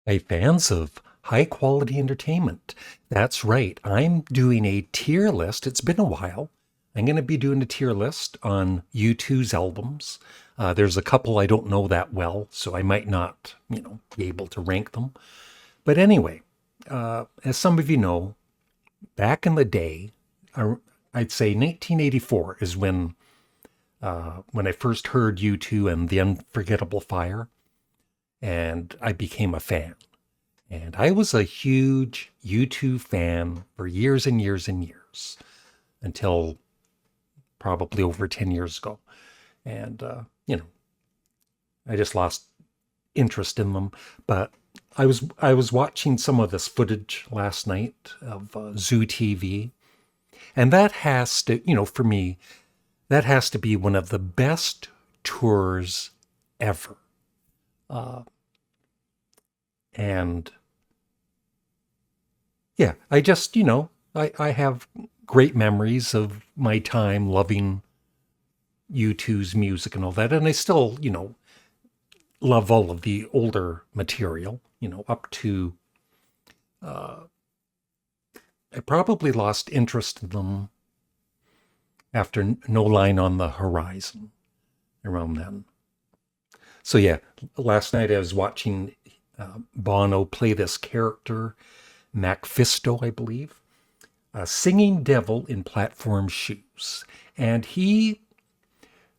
Hey, fans of high quality entertainment. That's right. I'm doing a tier list. It's been a while. I'm going to be doing a tier list on U2's albums. There's a couple I don't know that well, so I might not, be able to rank them. But anyway, as some of you know, back in the day, uh, I'd say 1984 is when I first heard U2 and The Unforgettable Fire, and I became a fan. And I was a huge U2 fan for years and years and years until probably over 10 years ago. And, I just lost interest in them. But I was watching some of this footage last night of Zoo TV. And that has to, for me, that has to be one of the best tours ever. And yeah, I just, I have great memories of my time loving U2's music and all that. And I still, love all of the older material, up to, I probably lost interest in them after No Line on the Horizon around then. So yeah, last night I was watching Bono play this character, Macfisto, I believe, a singing devil in platform shoes. And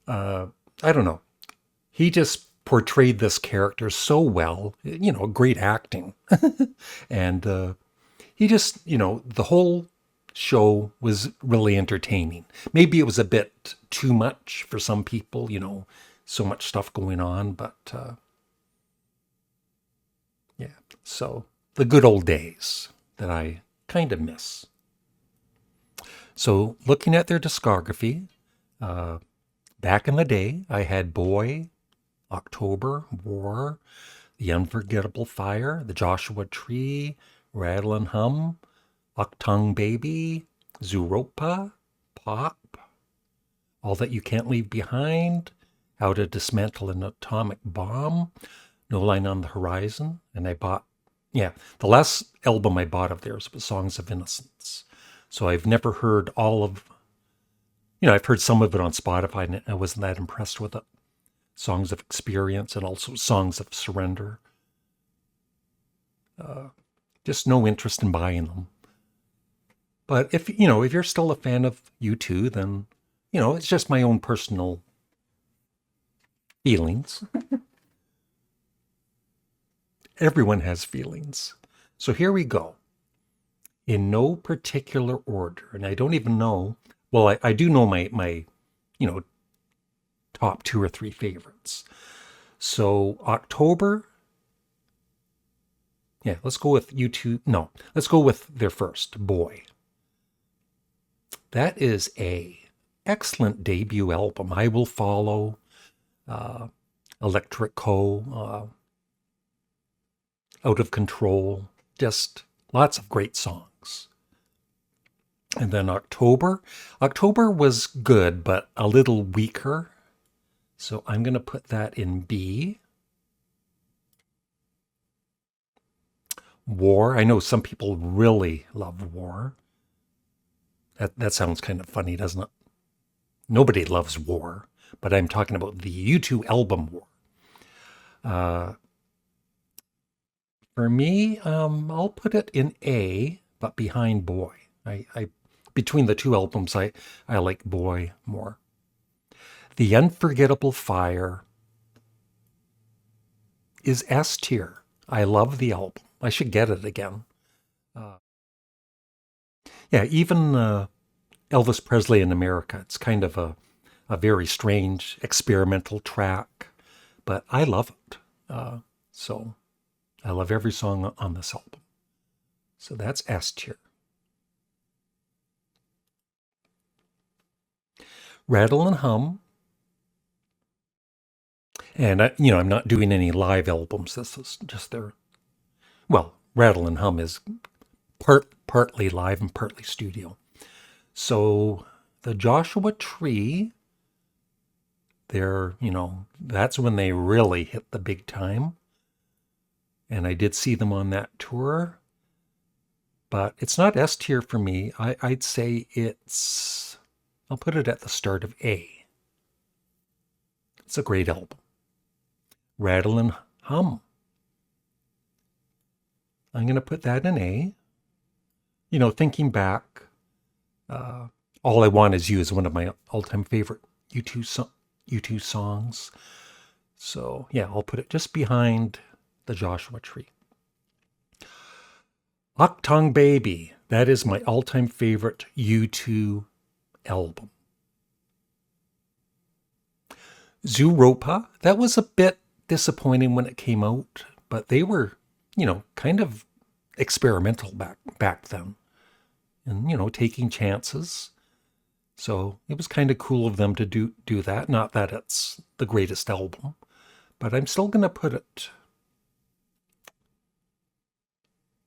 I don't know, he just portrayed this character so well, great acting. And he just, the whole show was really entertaining. Maybe it was a bit too much for some people, so much stuff going on, but yeah. So the good old days that I kind of miss. So looking at their discography, back in the day, I had Boy, October, War, The Unforgettable Fire, The Joshua Tree, Rattle and Hum, Octung Baby, Zooropa, Pop, All That You Can't Leave Behind, How to Dismantle an Atomic Bomb, No Line on the Horizon, and I bought, the last album I bought of theirs was Songs of Innocence. So I've never heard all of, I've heard some of it on Spotify and I wasn't that impressed with it. Songs of Experience and also Songs of Surrender. Just no interest in buying them. But if you're still a fan of U2, then it's just my own personal feelings. Everyone has feelings. So here we go. In no particular order, and I don't even know. Well, I do know my top two or three favorites. So October. Yeah, let's go with U2. No, let's go with their first, Boy. That is a excellent debut album. I Will Follow, Electric Co., Out of Control, just lots of great songs. And then October. October was good, but a little weaker. So I'm going to put that in B. War. I know some people really love War. That sounds kind of funny, doesn't it? Nobody loves War, but I'm talking about the U2 album War. For me, I'll put it in A, but behind Boy. I between the two albums, I like Boy more. The Unforgettable Fire is S tier. I love the album. I should get it again. Yeah, even Elvis Presley in America, it's kind of a very strange experimental track, but I love it. So I love every song on this album. So that's S tier. Rattle and Hum. And I'm not doing any live albums. This is just their, well, Rattle and Hum is partly live and partly studio. So the Joshua Tree, that's when they really hit the big time. and I did see them on that tour, but it's not S tier for me. I'd say I'll put it at the start of A. It's a great album. Rattle and Hum. I'm going to put that in A. Thinking back, All I Want Is You is one of my all-time favorite U2 songs. So, yeah, I'll put it just behind the Joshua Tree. Octong Baby. That is my all-time favorite U2 album. Zooropa. That was a bit disappointing when it came out, but they were, kind of experimental back then. And, taking chances. So it was kind of cool of them to do that. Not that it's the greatest album, but I'm still going to put it...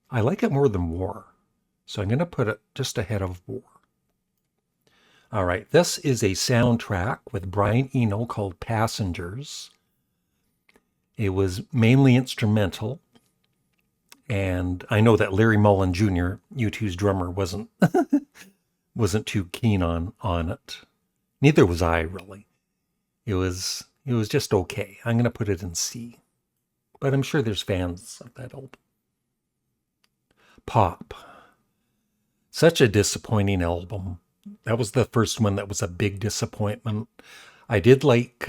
I like it more than War. So I'm going to put it just ahead of War. All right, this is a soundtrack with Brian Eno called Passengers. It was mainly instrumental. And I know that Larry Mullen Jr., U2's drummer, wasn't too keen on it. Neither was I, really. It was just okay. I'm going to put it in C. But I'm sure there's fans of that album. Pop. Such a disappointing album. That was the first one that was a big disappointment. I did like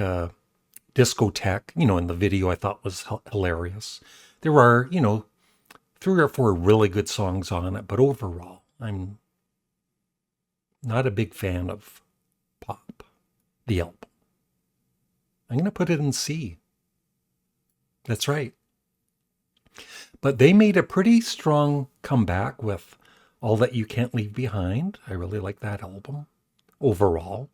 Discotheque, in the video I thought was hilarious. There are, 3 or 4 really good songs on it, but overall, I'm not a big fan of Pop, the album. I'm going to put it in C. That's right. But they made a pretty strong comeback with All That You Can't Leave Behind. I really like that album overall.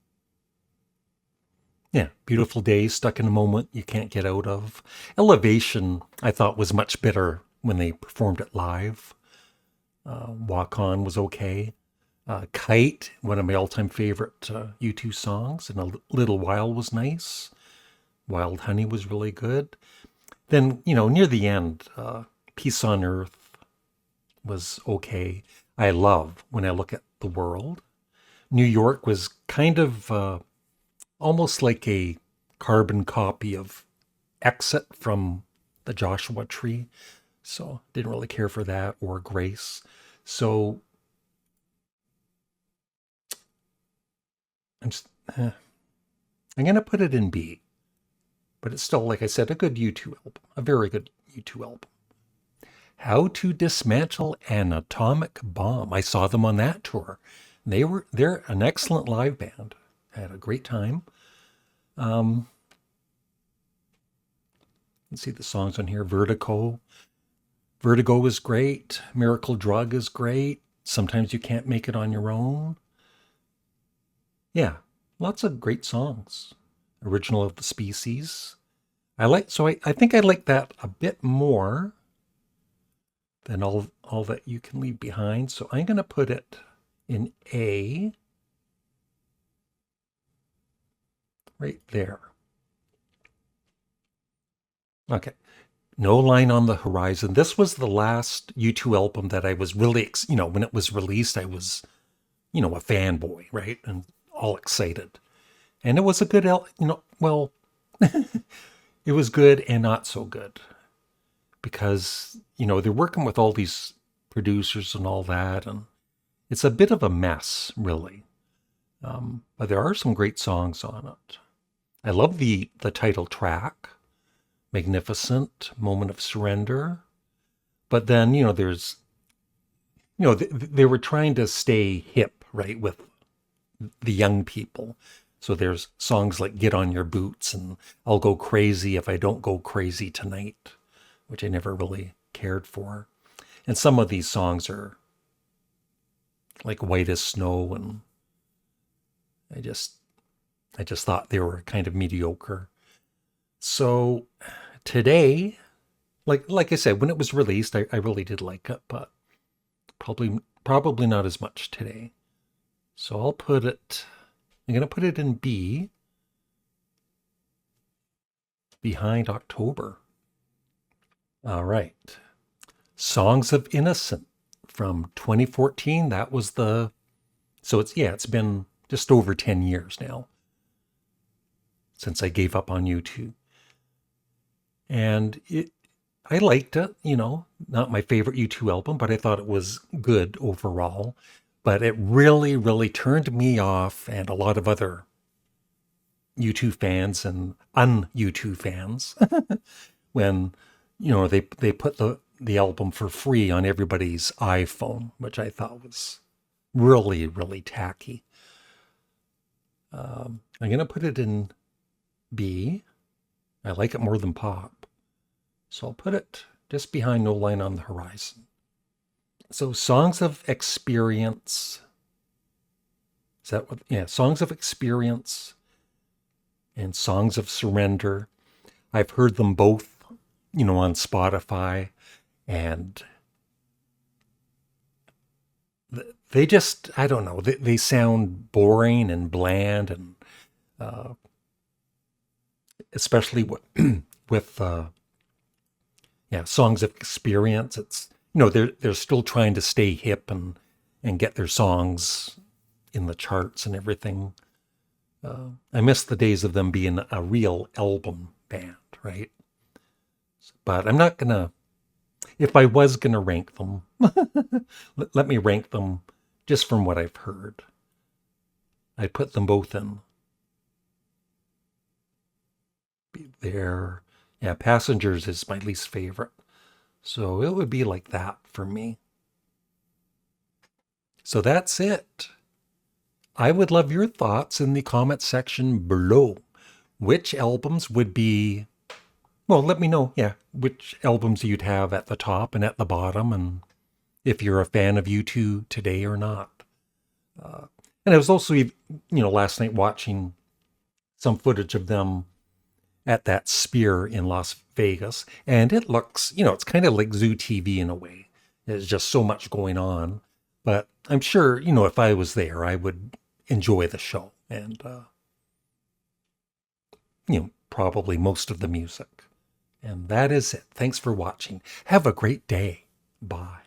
Yeah, Beautiful Day, Stuck in a Moment You Can't Get Out Of. Elevation, I thought, was much better when they performed it live. Walk On was okay. Kite, one of my all-time favorite U2 songs, and A Little While was nice. Wild Honey was really good. Then, near the end, Peace on Earth was okay. I love When I Look at the World. New York was kind of almost like a carbon copy of Exit from the Joshua Tree. So didn't really care for that, or Grace. So I'm going to put it in B. But it's still, like I said, a good U2 album. A very good U2 album. How to Dismantle an Atomic Bomb. I saw them on that tour. They're an excellent live band. I had a great time. Let's see the songs on here. Vertigo. Vertigo is great. Miracle Drug is great. Sometimes You Can't Make It on Your Own. Yeah, lots of great songs. Original of the Species. I think I like that a bit more than all That You Can Leave Behind. So I'm going to put it in A. Right there. Okay. No Line on the Horizon. This was the last U2 album that I was really, when it was released, I was, a fanboy, right? And all excited. And it was a good, well, it was good and not so good. Because, they're working with all these producers and all that. And it's a bit of a mess, really. But there are some great songs on it. I love the title track. Magnificent, Moment of Surrender. But then, there's, they were trying to stay hip, right, with the young people. So there's songs like Get on Your Boots and I'll Go Crazy If I Don't Go Crazy Tonight, which I never really cared for. And some of these songs are like White as Snow, and I just thought they were kind of mediocre. So today, like I said, when it was released, I really did like it, but probably not as much today. So I'm going to put it in B, behind October. All right. Songs of Innocent from 2014. That was it's been just over 10 years now since I gave up on YouTube. And I liked it, not my favorite U2 album, but I thought it was good overall. But it really, really turned me off and a lot of other U2 fans and un-U2 fans when, they put the album for free on everybody's iPhone, which I thought was really, really tacky. I'm going to put it in B. I like it more than pop. So I'll put it just behind No Line on the Horizon. So Songs of Experience. Is that what? Yeah, Songs of Experience and Songs of Surrender. I've heard them both, on Spotify, and they just, I don't know, they sound boring and bland, and especially with Songs of Experience. It's, they're still trying to stay hip and get their songs in the charts and everything. I miss the days of them being a real album band, right? But I'm not gonna, if I was gonna rank them, let me rank them just from what I've heard. I put them both in there. Yeah, Passengers is my least favorite. So it would be like that for me. So that's it. I would love your thoughts in the comment section below. Which albums would be, well, let me know, which albums you'd have at the top and at the bottom, and if you're a fan of U2 today or not. And I was also, last night watching some footage of them at that Sphere in Las Vegas, and it looks, it's kind of like Zoo TV in a way. There's just so much going on. But I'm sure, if I was there, I would enjoy the show and, probably most of the music. And that is it. Thanks for watching. Have a great day. Bye.